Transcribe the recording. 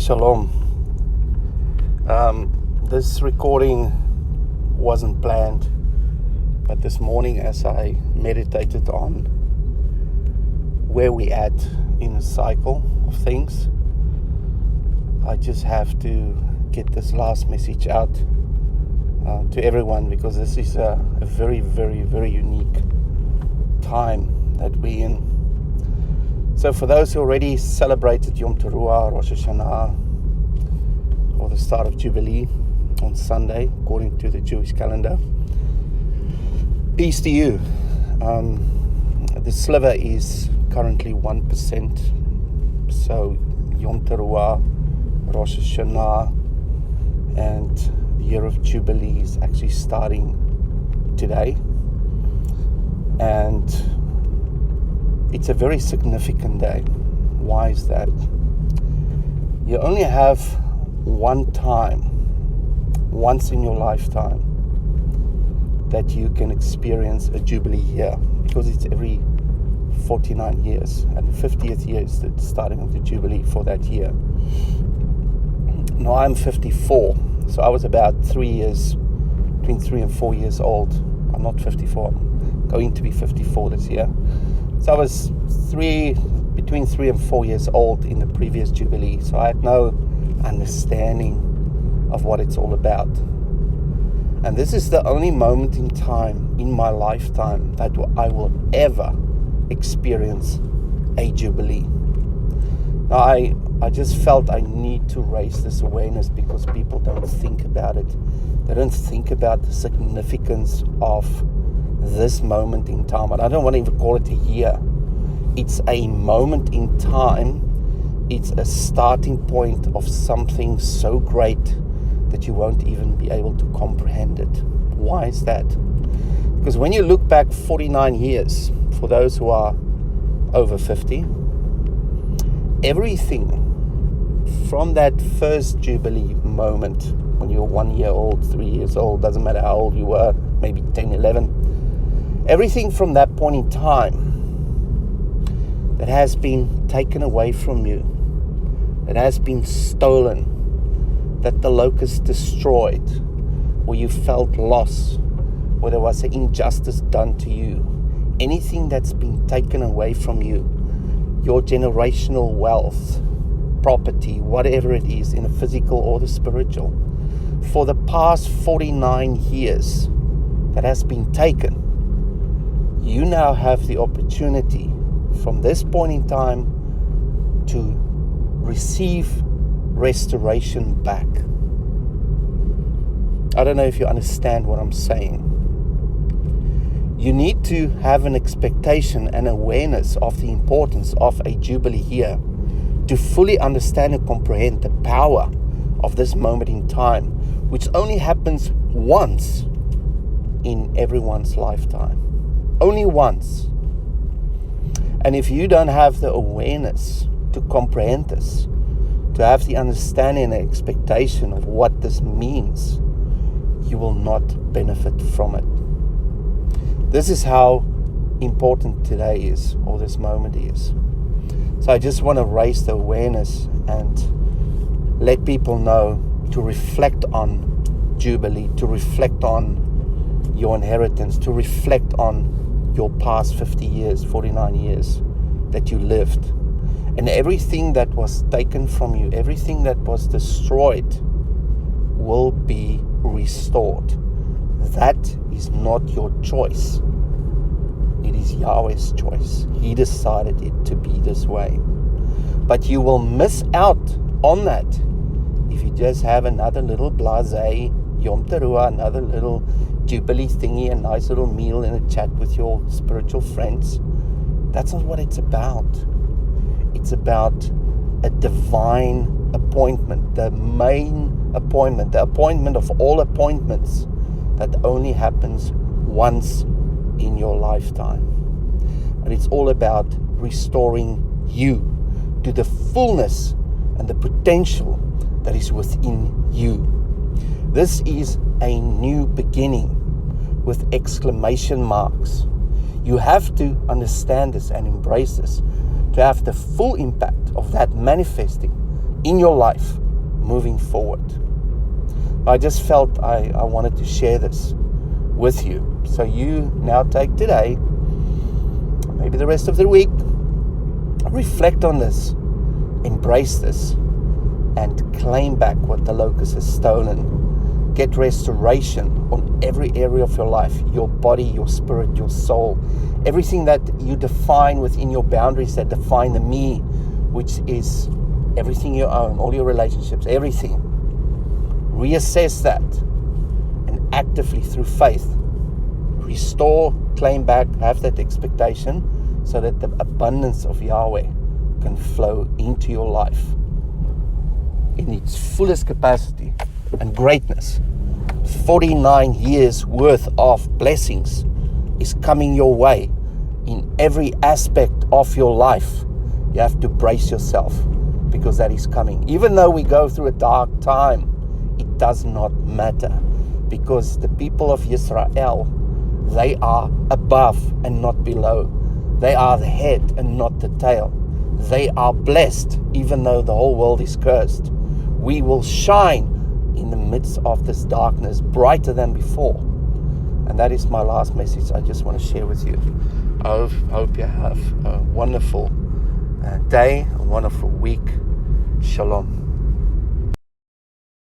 Shalom. This recording wasn't planned, but this morning as I meditated on where we at in the cycle of things, I just have to get this last message out to everyone, because this is a very, very, very unique time that we're in. So for those who already celebrated Yom Teruah, Rosh Hashanah, or the start of Jubilee on Sunday, according to the Jewish calendar, peace to you. The sliver is currently 1%. So Yom Teruah, Rosh Hashanah, and the year of Jubilee is actually starting today. And it's a very significant day. Why is that? You only have one time, once in your lifetime, that you can experience a Jubilee year, because it's every 49 years, and the 50th year is the starting of the Jubilee for that year. Now I'm 54, so I was about between 3 and 4 years old. I'm not 54, I'm going to be 54 this year. So I was between 3 and 4 years old in the previous Jubilee, so I had no understanding of what it's all about. And this is the only moment in time in my lifetime that I will ever experience a Jubilee. Now I just felt I need to raise this awareness, because people don't think about it. They don't think about the significance of this moment in time. And I don't want to even call it a year. It's a moment in time. It's a starting point of something so great that you won't even be able to comprehend it. Why is that? Because when you look back 49 years, for those who are over 50, everything from that first Jubilee moment, when you were 1 year old, 3 years old, doesn't matter how old you were, maybe 10, 11, everything from that point in time that has been taken away from you, that has been stolen, that the locust destroyed, or you felt loss, or there was an injustice done to you, anything that's been taken away from you, your generational wealth, property, whatever it is, in the physical or the spiritual, for the past 49 years that has been taken, you now have the opportunity from this point in time to receive restoration back. I don't know if you understand what I'm saying. You need to have an expectation and awareness of the importance of a Jubilee year to fully understand and comprehend the power of this moment in time, which only happens once in everyone's lifetime. Only once. And if you don't have the awareness to comprehend this, to have the understanding and expectation of what this means, you will not benefit from it. This is how important today is, or this moment is. So I just want to raise the awareness and let people know to reflect on Jubilee, to reflect on your inheritance, to reflect on your past 50 years, 49 years that you lived. And everything that was taken from you, everything that was destroyed, will be restored. That is not your choice. It is Yahweh's choice. He decided it to be this way. But you will miss out on that if you just have another little blasé Yom Teruah, another little Jubilee thingy, a nice little meal and a chat with your spiritual friends. That's not what it's about. It's about a divine appointment, the main appointment, the appointment of all appointments that only happens once in your lifetime. And it's all about restoring you to the fullness and the potential that is within you. This is a new beginning with exclamation marks. You have to understand this and embrace this to have the full impact of that manifesting in your life moving forward. I just felt I wanted to share this with you. So you now take today, maybe the rest of the week, reflect on this, embrace this, and claim back what the locust has stolen. Get restoration on every area of your life, your body, your spirit, your soul, everything that you define within your boundaries that define the me, which is everything you own, all your relationships, everything. Reassess that and actively through faith restore, claim back, have that expectation so that the abundance of Yahweh can flow into your life in its fullest capacity and greatness. 49 years worth of blessings is coming your way in every aspect of your life. You have to brace yourself because that is coming. Even though we go through a dark time, it does not matter, because the people of Israel, they are above and not below. They are the head and not the tail. They are blessed even though the whole world is cursed. We will shine in the midst of this darkness brighter than before. And that is my last message I just want to share with you. I hope you have a wonderful day, a wonderful week. Shalom.